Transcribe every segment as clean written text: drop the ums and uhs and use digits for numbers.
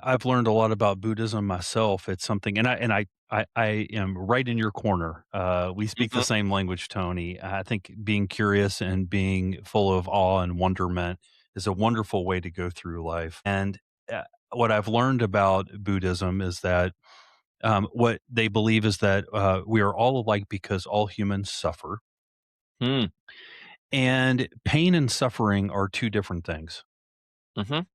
I've learned a lot about Buddhism myself. It's something, and I am right in your corner. We speak the Mhm. same language, Tony. I think being curious and being full of awe and wonderment is a wonderful way to go through life. And uh, what I've learned about Buddhism is that what they believe is that we are all alike because all humans suffer, Mm. and pain and suffering are two different things. Mhm.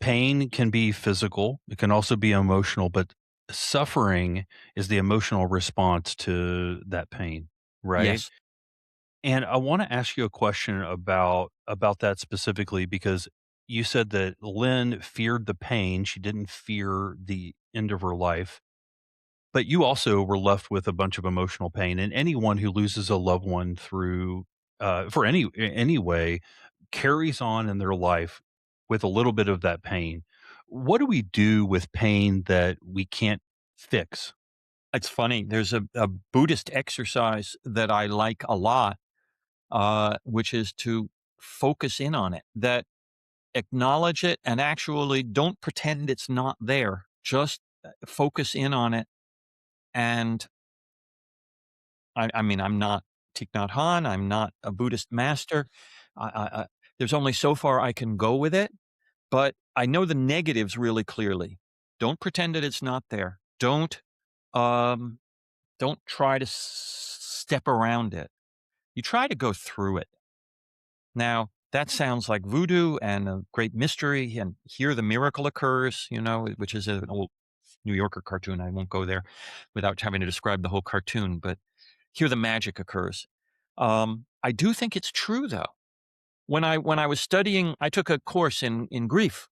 Pain can be physical, it can also be emotional, but suffering is the emotional response to that pain, right? Yes. And I wanna ask you a question about that specifically because you said that Lynn feared the pain, she didn't fear the end of her life, but you also were left with a bunch of emotional pain, and anyone who loses a loved one through, for any way, carries on in their life with a little bit of that pain. What do we do with pain that we can't fix? It's funny. There's a Buddhist exercise that I like a lot, which is to focus in on it, that acknowledge it and actually don't pretend it's not there. Just focus in on it. And I mean, I'm not Thich Nhat Hanh. I'm not a Buddhist master. I, there's only so far I can go with it, but I know the negatives really clearly. Don't pretend that it's not there. Um, don't try to step around it. You try to go through it. Now, that sounds like voodoo and a great mystery, and here the miracle occurs, which is an old New Yorker cartoon. I won't go there without having to describe the whole cartoon, but here the magic occurs. I do think it's true though. When I was studying, I took a course in grief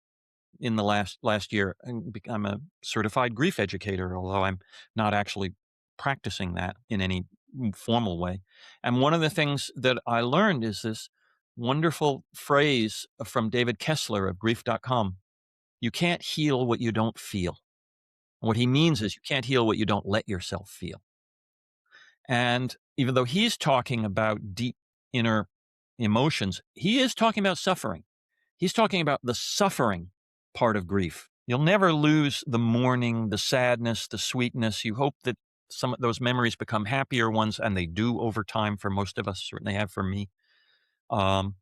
in the last year, and I'm a certified grief educator, although I'm not actually practicing that in any formal way. And one of the things that I learned is this wonderful phrase from David Kessler of grief.com. You can't heal what you don't feel. What he means is you can't heal what you don't let yourself feel. And even though he's talking about deep inner emotions, he is talking about suffering. He's talking about the suffering part of grief. You'll never lose the mourning, the sadness, the sweetness. You hope that some of those memories become happier ones, and they do over time for most of us, certainly have for me. Um,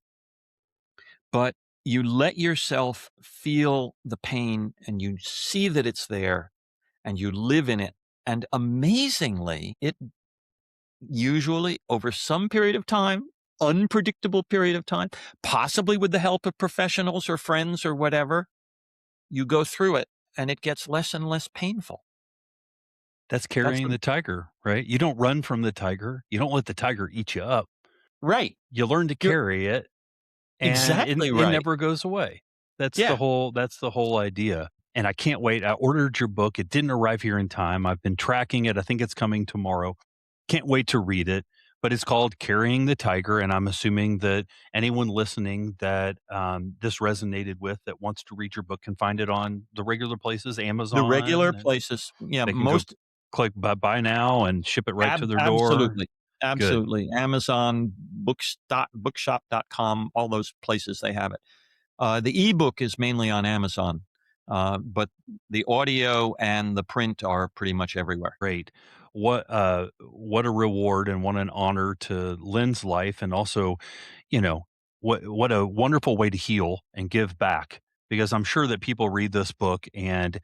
but you let yourself feel the pain and you see that it's there and you live in it. And amazingly, it usually over some period of time, unpredictable period of time, possibly with the help of professionals or friends or whatever, you go through it and it gets less and less painful. That's That's carrying what the tiger, right? You don't run from the tiger, you don't let the tiger eat you up. right. You learn to You're carry it, and exactly it right. never goes away. Yeah. That's the whole idea, and I can't wait. I ordered your book, it didn't arrive here in time, I've been tracking it, I think it's coming tomorrow. Can't wait to read it, but it's called Carrying the Tiger, and I'm assuming that anyone listening that, this resonated with that wants to read your book can find it on the regular places, The Amazon, regular and places, yeah, they can go most click buy now and ship it right to their door. absolutely. Good. Absolutely. Amazon, bookshop.com, all those places they have it. The ebook is mainly on Amazon, but the audio and the print are pretty much everywhere. Great. What a reward and what an honor to Lynn's life, and also, what a wonderful way to heal and give back, because I'm sure that people read this book and,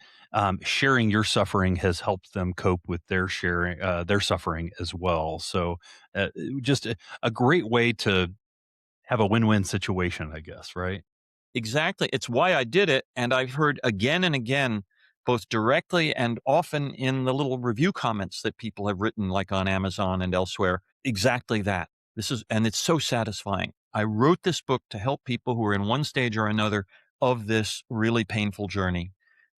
sharing your suffering has helped them cope with their suffering as well. So, just a great way to have a win-win situation, I guess, right? Exactly. It's why I did it. And I've heard again and again, both directly and often in the little review comments that people have written, like on Amazon and elsewhere, exactly that. And it's so satisfying. I wrote this book to help people who are in one stage or another of this really painful journey.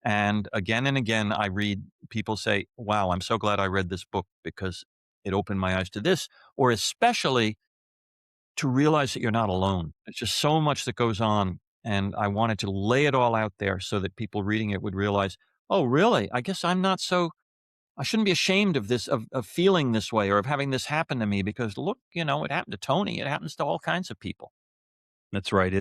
And again, I read people say, wow, I'm so glad I read this book because it opened my eyes to this, or especially to realize that you're not alone. There's just so much that goes on, and I wanted to lay it all out there so that people reading it would realize, "Oh, really? I guess I'm not so I shouldn't be ashamed of this of feeling this way or of having this happen to me because look, it happened to Tony. It happens to all kinds of people." That's right.